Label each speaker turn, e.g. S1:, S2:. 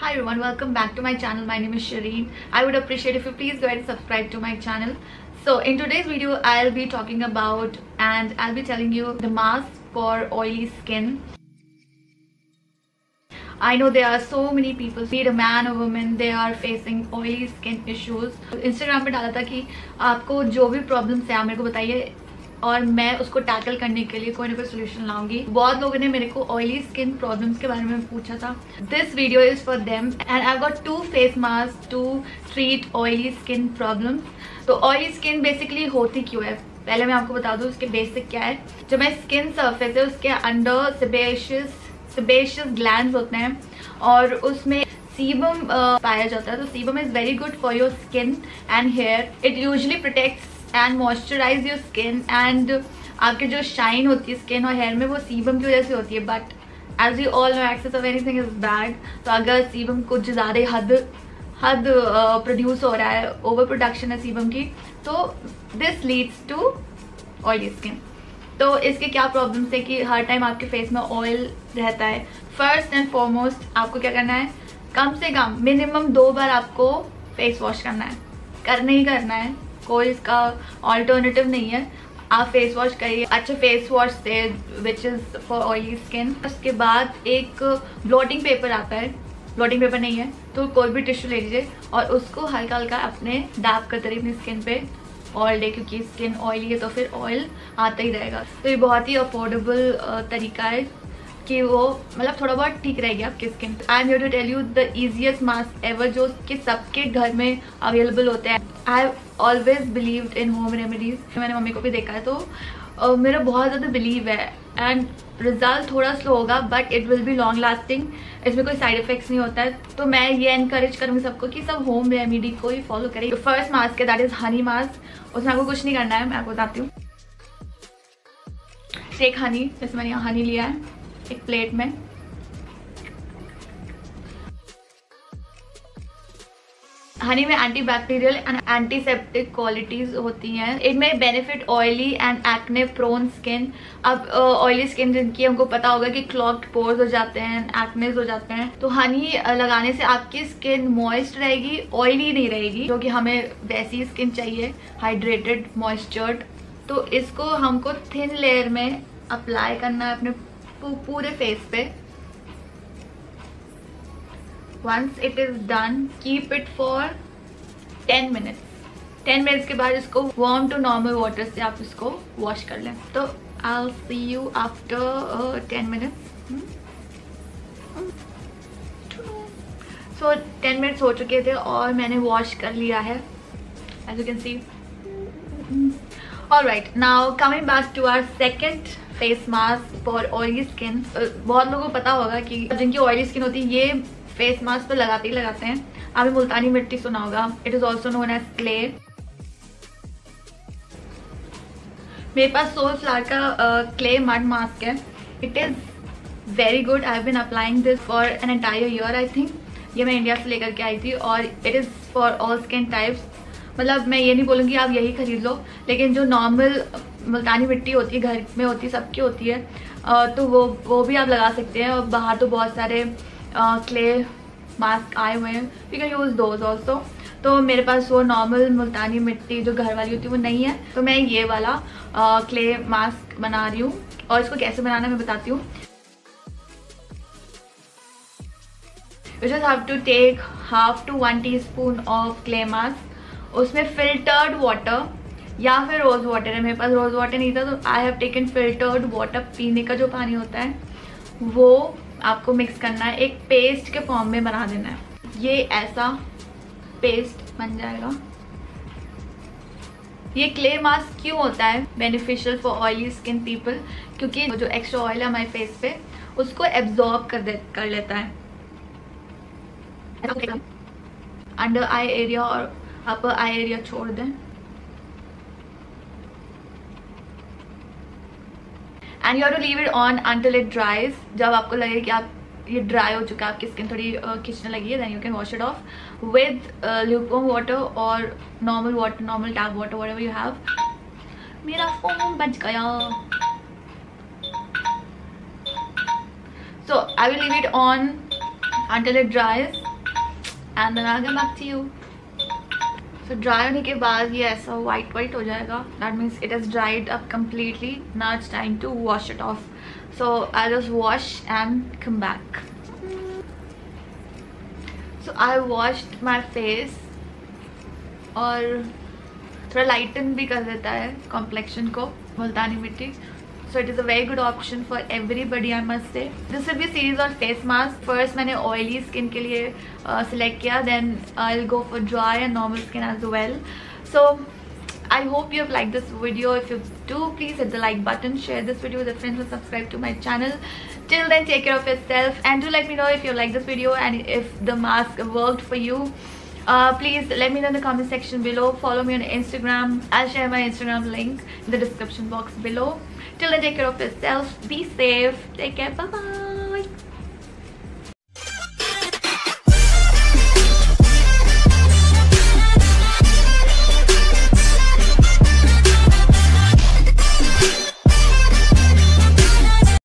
S1: Hi everyone, welcome back to my channel. My name is Shireen. I would appreciate if you please go ahead and subscribe to my channel. So in today's video, I'll be talking about and I'll be telling you the mask for oily skin. I know there are so many people, be it a man or woman, they are facing oily skin issues. Instagram पे डाला था कि आपको जो भी problems है आप मेरे को बताइए और मैं उसको टैकल करने के लिए कोई ना कोई सोल्यूशन लाऊंगी. बहुत लोगों ने मेरे को ऑयली स्किन प्रॉब्लम्स के बारे में पूछा था. This video is for them and I got 2 face mask to treat oily skin problems. तो ऑयली स्किन बेसिकली होती क्यों है, पहले मैं आपको बता दूं उसके बेसिक क्या है. जो मैं स्किन सर्फेस है उसके अंडर सेबेशियस ग्लैंड्स होते हैं और उसमें सीबम पाया जाता है. तो sebum is very good for your skin and hair. It usually protects and moisturize your skin and आपके जो शाइन होती है स्किन और हेयर में वो सीबम की वजह से होती है. But as you all know excess of anything is bad. तो अगर सीबम कुछ ज़्यादा हद प्रोड्यूस हो रहा है, ओवर प्रोडक्शन है सीबम की, तो this leads to oily skin. तो इसके क्या प्रॉब्लम्स है कि हर टाइम आपके फेस में ऑयल रहता है. फर्स्ट एंड फॉरमोस्ट आपको क्या करना है, कम से कम मिनिमम 2 बार आपको फेस वॉश करना है. करना ही करना है, कोई इसका ऑल्टरनेटिव नहीं है. आप फेस वॉश करिए अच्छे फेस वॉश से which is for oily skin. उसके बाद एक ब्लॉटिंग पेपर आता है, ब्लॉटिंग पेपर नहीं है तो कोई भी टिश्यू ले लीजिए और उसको हल्का हल्का अपने डैप करते रहिए अपनी स्किन पे ऑल डे, क्योंकि स्किन ऑयली है तो फिर ऑयल आता ही रहेगा. तो ये बहुत ही अफोर्डेबल तरीका है कि वो मतलब थोड़ा बहुत ठीक रहेगी आपकी skin. I am here to tell you the easiest mask ever जो कि सबके घर में अवेलेबल होते हैं. I have always believed in home remedies. मैंने मम्मी को भी देखा है तो मेरा बहुत ज़्यादा बिलीव है एंड रिजल्ट थोड़ा स्लो होगा but it will be long lasting. इसमें कोई साइड इफेक्ट्स नहीं होता है. तो मैं ये एनकरेज करूँगी सबको कि सब होम रेमेडी को ही फॉलो करें. फर्स्ट मास्क है दैट इज हनी मास्क. उसमें आपको कुछ नहीं करना है, मैं आपको बताती हूँ. टेक हनी, जैसे मैंने यहाँ हनी लिया है एक प्लेट में. हनी में एंटीबैक्टीरियल एंड एंटीसेप्टिक क्वालिटीज होती हैं. इट में benefit oily and acne prone skin. अब ऑयली स्किन जिनकी हमको पता होगा कि क्लॉग्ड पोर्स हो जाते हैं, एक्नेस हो जाते हैं, तो हनी लगाने से आपकी स्किन मॉइस्ट रहेगी, ऑयली नहीं रहेगी, जो कि हमें वैसी स्किन चाहिए, हाइड्रेटेड मॉइस्चर्ड. तो इसको हमको थिन लेयर में अप्लाई करना है अपने पूरे फेस पे. Once it is done, keep it for 10 minutes. 10 minutes के बाद इसको warm to normal water से आप इसको वॉश कर लें. तो I'll see you after 10 minutes. So 10 minutes हो चुके थे और मैंने वॉश कर लिया है as you can see. Alright, now coming back to our second face mask for oily skin. बहुत लोगों को पता होगा कि जिनकी oily skin होती है ये फेस मास्क पे लगाते ही लगाते हैं. आपने मुल्तानी मिट्टी सुना होगा. It is also known as clay. मेरे पास सोलफ्लावर का क्ले मड मास्क है. It is very good. I have been applying this for an entire year. I think ये मैं इंडिया से लेकर के आई थी और it is for all skin types. मतलब मैं ये नहीं बोलूँगी आप यही खरीद लो, लेकिन जो नॉर्मल मुल्तानी मिट्टी होती है घर में होती है, सबकी होती है, तो वो भी आप लगा सकते हैं. और बाहर तो बहुत सारे क्ले मास्क आए हुए हैं, you can use those also. तो मेरे पास वो नॉर्मल मुल्तानी मिट्टी जो घर वाली होती है वो नहीं है, तो मैं ये वाला क्ले मास्क बना रही हूँ. और इसको कैसे बनाना मैं बताती हूँ. You just have to take 1/2 to 1 teaspoon of clay mask. उसमें फिल्टर्ड वाटर या फिर रोज़ वाटर है. मेरे पास रोज़ वाटर नहीं था तो I have taken filtered water. पीने का जो पानी होता है वो आपको मिक्स करना है, एक पेस्ट के फॉर्म में बना देना है. ये ऐसा पेस्ट बन जाएगा. ये क्ले मास्क क्यों होता है beneficial for oily skin people, क्योंकि जो एक्स्ट्रा ऑयल है हमारे फेस पे उसको एब्जॉर्ब कर लेता है. अंडर आई एरिया और अपर आई एरिया छोड़ दें. And you have to leave it on until it dries. जब आपको लगे कि आप ये ड्राई हो चुका है, आपकी स्किन थोड़ी खिंचने लगी है, then you can wash it off with lukewarm water और normal water, normal tap water, whatever you have. मेरा फोन बच गया. So I will leave it on until it dries and then I get back to you. So dry होने के बाद ये ऐसा white white हो जाएगा, that means it has dried up completely. Now it's time to wash it off. So I just wash and come back. So I washed my face और थोड़ा लाइटन भी कर देता है कॉम्प्लेक्शन को मुल्तानी मिट्टी। So it is a very good option for everybody, I must say. This will be a series of face masks. First मैंने oily skin के लिए select किया, then I'll go for dry and normal skin as well. So I hope you have liked this video. If you do, please hit the like button, share this video with your friends and subscribe to my channel. Till then, take care of yourself and do let me know if you like this video and if the mask worked for you. Please let me know in the comment section below. Follow me on Instagram. I'll share my Instagram link in the description box below. Till then, take care of yourself. Be safe. Take care. Bye bye.